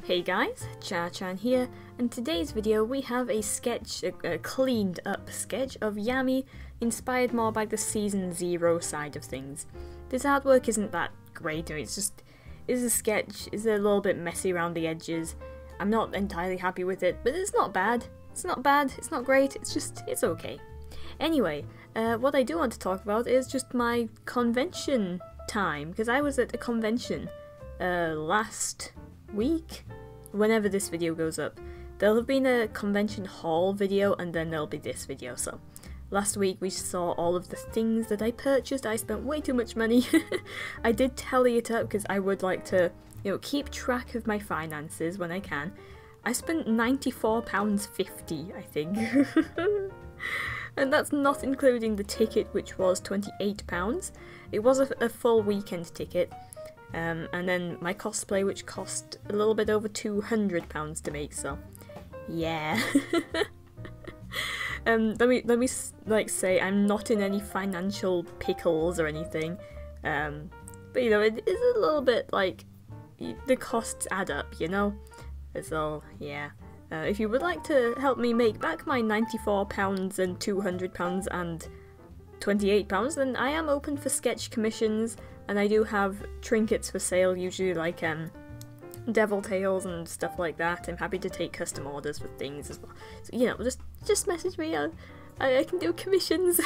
Hey guys, CharrChan here, and today's video we have a sketch, a cleaned up sketch of Yami, inspired more by the Season 0 side of things. This artwork isn't that great, it's a sketch, it's a little bit messy around the edges. I'm not entirely happy with it, but it's not bad. It's not bad, it's not great, it's okay. Anyway, what I do want to talk about is just my convention time, because I was at a convention last week. Whenever this video goes up, there'll have been a convention haul video and then there'll be this video. So last week we saw all of the things that I purchased. I spent way too much money. I did tally it up because I would like to, keep track of my finances when I can. I spent £94.50, I think. And that's not including the ticket, which was £28. It was a full weekend ticket. And then my cosplay, which cost a little bit over £200 to make, so yeah. Let me say I'm not in any financial pickles or anything, but it is a little bit like the costs add up, so yeah. If you would like to help me make back my £94 and £200 and £28, then I am open for sketch commissions. And I do have trinkets for sale, usually like devil tails and stuff like that. I'm happy to take custom orders for things as well. So, just message me. I can do commissions.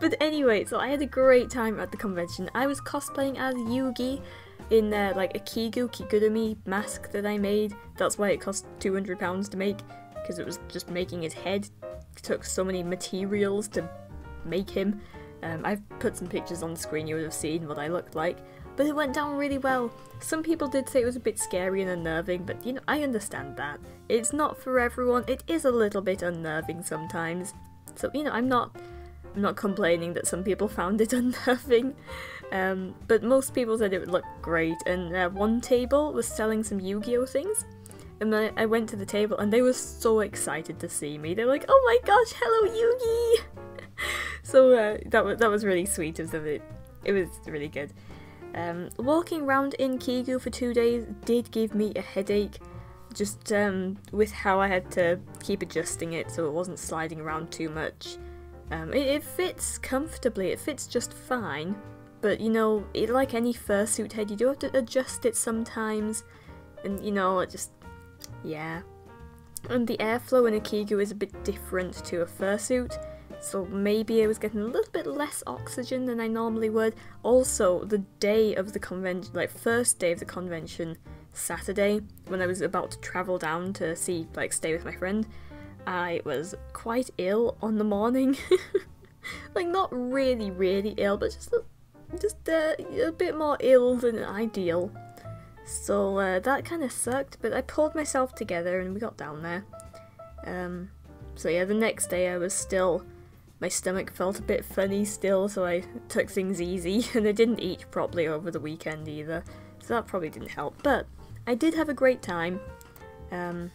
But anyway, so I had a great time at the convention. I was cosplaying as Yugi in like a kigurumi mask that I made. That's why it cost £200 to make, because it was just making his head. It took so many materials to make him. I've put some pictures on the screen, you would have seen what I looked like, but it went down really well. Some people did say it was a bit scary and unnerving, but I understand that. It's not for everyone, it is a little bit unnerving sometimes. So, I'm not complaining that some people found it unnerving, but most people said it would look great, and one table was selling some Yu-Gi-Oh things, and then I went to the table and they were so excited to see me. They're like, oh my gosh, hello Yugi! So that was really sweet of them. It was really good. Walking around in Kigu for 2 days did give me a headache, just with how I had to keep adjusting it so it wasn't sliding around too much. It fits comfortably, it fits just fine, but like any fursuit head, you do have to adjust it sometimes, and it just, yeah. And the airflow in a Kigu is a bit different to a fursuit. So maybe I was getting a little bit less oxygen than I normally would. Also, the day of the convention, first day of the convention, Saturday, when I was about to travel down to stay with my friend, I was quite ill on the morning. Not really, really ill, but just a bit more ill than ideal. So that kind of sucked, but I pulled myself together and we got down there. So yeah, the next day I was still... My stomach felt a bit funny still, so I took things easy, and I didn't eat properly over the weekend either, so that probably didn't help. But I did have a great time. I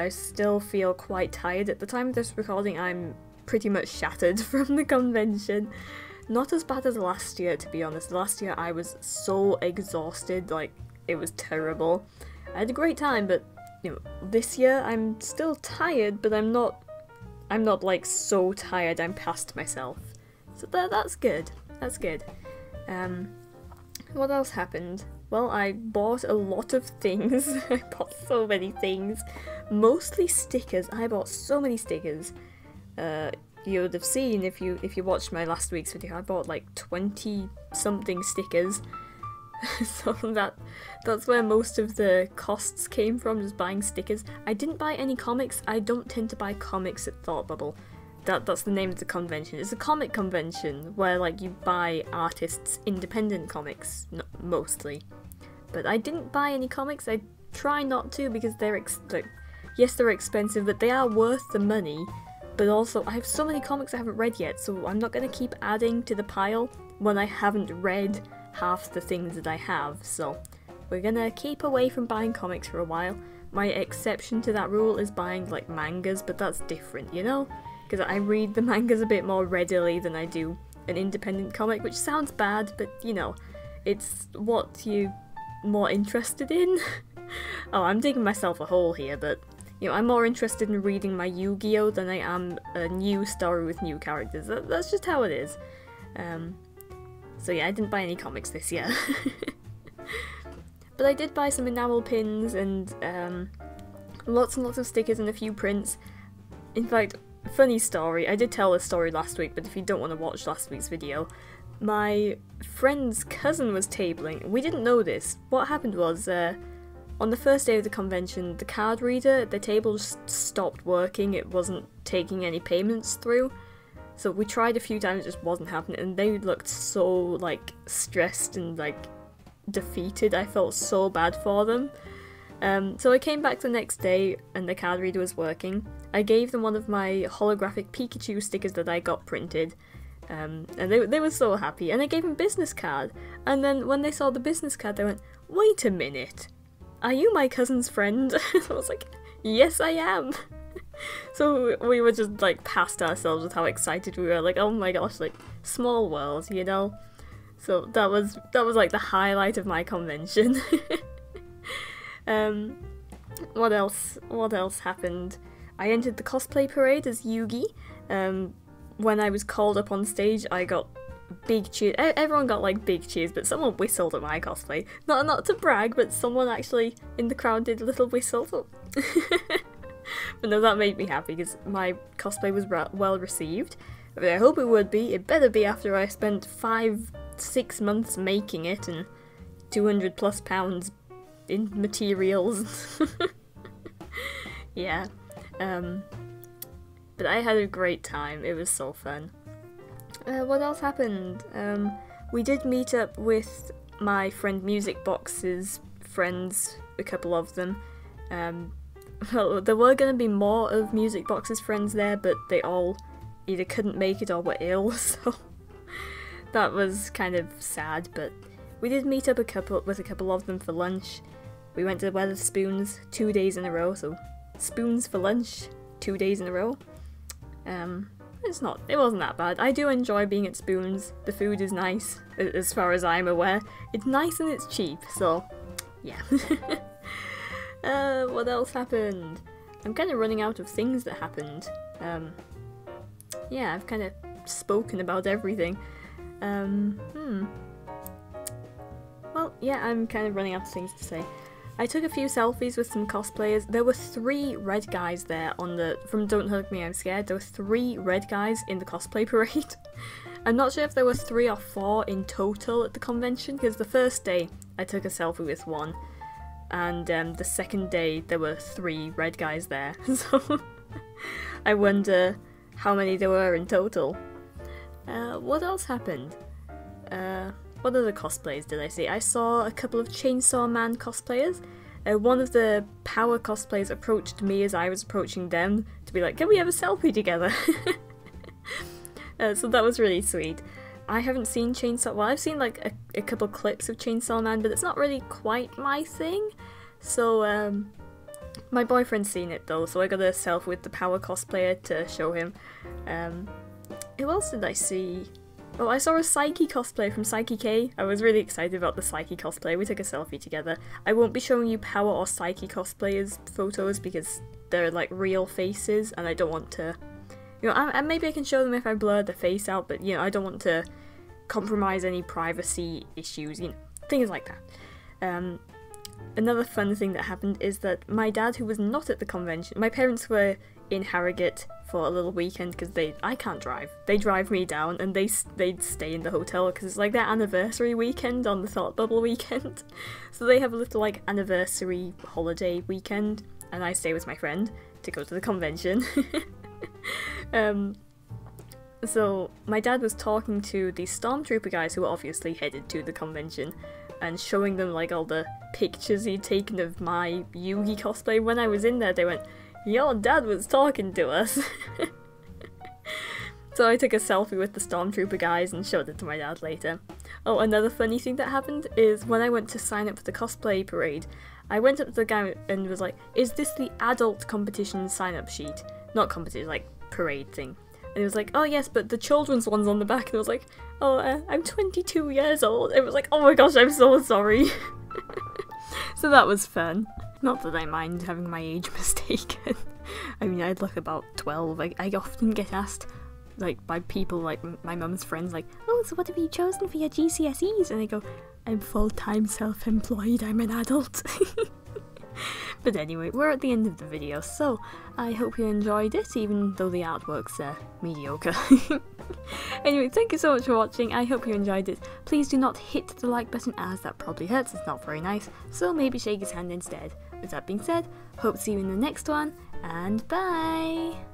still feel quite tired. At the time of this recording, I'm pretty much shattered from the convention. Not as bad as last year, to be honest. Last year I was so exhausted, it was terrible. I had a great time, but this year I'm still tired, but I'm not so tired I'm past myself. So that's good. That's good. What else happened? Well, I bought a lot of things. I bought so many things. Mostly stickers. I bought so many stickers. You would have seen if you watched my last week's video, I bought 20 something stickers. So that's where most of the costs came from, just buying stickers. I didn't buy any comics. I don't tend to buy comics at Thought Bubble. That's the name of the convention. It's a comic convention where you buy artists' independent comics, mostly. But I didn't buy any comics. I try not to because yes, they're expensive, but they are worth the money. But also, I have so many comics I haven't read yet, so I'm not going to keep adding to the pile when I haven't read half the things that I have, so we're gonna keep away from buying comics for a while. My exception to that rule is buying mangas, but that's different, because I read the mangas a bit more readily than I do an independent comic, which sounds bad, but it's what you're more interested in. Oh, I'm digging myself a hole here, but you know, I'm more interested in reading my Yu-Gi-Oh than I am a new story with new characters. That's just how it is. So yeah, I didn't buy any comics this year. But I did buy some enamel pins and lots and lots of stickers and a few prints. In fact, funny story, I did tell this story last week, but if you don't want to watch last week's video, my friend's cousin was tabling. We didn't know this. What happened was, on the first day of the convention, the card reader at the table just stopped working. It wasn't taking any payments through. So we tried a few times, it just wasn't happening, and they looked so, like, stressed and, like, defeated. I felt so bad for them. So I came back the next day, and the card reader was working. I gave them one of my holographic Pikachu stickers that I got printed, and they were so happy, and I gave them a business card. And then when they saw the business card, they went, "Wait a minute, are you my cousin's friend?" I was like, "Yes, I am." So we were just like past ourselves with how excited we were, like, oh my gosh, like, small world, you know? So that was like the highlight of my convention. What else happened? I entered the cosplay parade as Yugi. When I was called up on stage, I got big cheers. Everyone got like big cheers, but someone whistled at my cosplay. Not to brag, but someone actually in the crowd did a little whistle. So but no, that made me happy because my cosplay was well received. I mean, I hope it would be. It better be after I spent 5-6 months making it and £200+ in materials. Yeah. But I had a great time. It was so fun. What else happened? We did meet up with my friend Music Box's friends, a couple of them. Well, there were going to be more of Music Box's friends there, but they all either couldn't make it or were ill, so that was kind of sad. But we did meet up with a couple of them for lunch. We went to Weatherspoons 2 days in a row, so spoons for lunch 2 days in a row. It wasn't that bad. I do enjoy being at Spoons. The food is nice, as far as I'm aware. It's nice and it's cheap, so yeah. What else happened? I'm kind of running out of things that happened. Yeah, I've kind of spoken about everything. Well, yeah, I'm kind of running out of things to say. I took a few selfies with some cosplayers. There were 3 red guys there from Don't Hug Me, I'm Scared. There were 3 red guys in the cosplay parade. I'm not sure if there were 3 or 4 in total at the convention, because the first day I took a selfie with 1. And the second day there were 3 red guys there, so I wonder how many there were in total. What else happened? What other cosplays did I see? I saw a couple of Chainsaw Man cosplayers. One of the Power cosplayers approached me as I was approaching them to be like, "Can we have a selfie together?" So that was really sweet. I haven't seen Chainsaw... Well, I've seen like a couple clips of Chainsaw Man, but it's not really quite my thing. So, my boyfriend's seen it though, so I got a selfie with the Power cosplayer to show him. Who else did I see? Oh, I saw a Psyche cosplayer from Psyche K. I was really excited about the Psyche cosplayer. We took a selfie together. I won't be showing you Power or Psyche cosplayers' photos because they're like real faces, and I don't want to... You know, maybe I can show them if I blur the face out, but, you know, I don't want to compromise any privacy issues, you know, things like that. Another fun thing that happened is that my dad, who was not at the convention, my parents were in Harrogate for a little weekend because I can't drive. They drive me down and they'd stay in the hotel because it's like their anniversary weekend on the Thought Bubble weekend. So they have a little like anniversary holiday weekend and I stay with my friend to go to the convention. So my dad was talking to the Stormtrooper guys who were obviously headed to the convention and showing them like all the pictures he'd taken of my Yugi cosplay. When I was in there, they went, "Your dad was talking to us." So I took a selfie with the Stormtrooper guys and showed it to my dad later. Oh, another funny thing that happened is when I went to sign up for the cosplay parade, I went up to the guy and was like, "Is this the adult competition sign-up sheet?" Not competition, like parade thing. And he was like, "Oh yes, but the children's one's on the back." And I was like, "Oh, I'm 22 years old." It was like, "Oh my gosh, I'm so sorry." So that was fun. Not that I mind having my age mistaken. I mean, I look about 12. I often get asked, like, by people, like, my mum's friends, like, oh, so what have you chosen for your GCSEs? And I go, I'm full-time self-employed, I'm an adult. But anyway, we're at the end of the video, so I hope you enjoyed it, even though the artwork's mediocre. Anyway, thank you so much for watching, I hope you enjoyed it. Please do not hit the like button, as that probably hurts, it's not very nice, so maybe shake his hand instead. With that being said, hope to see you in the next one, and bye!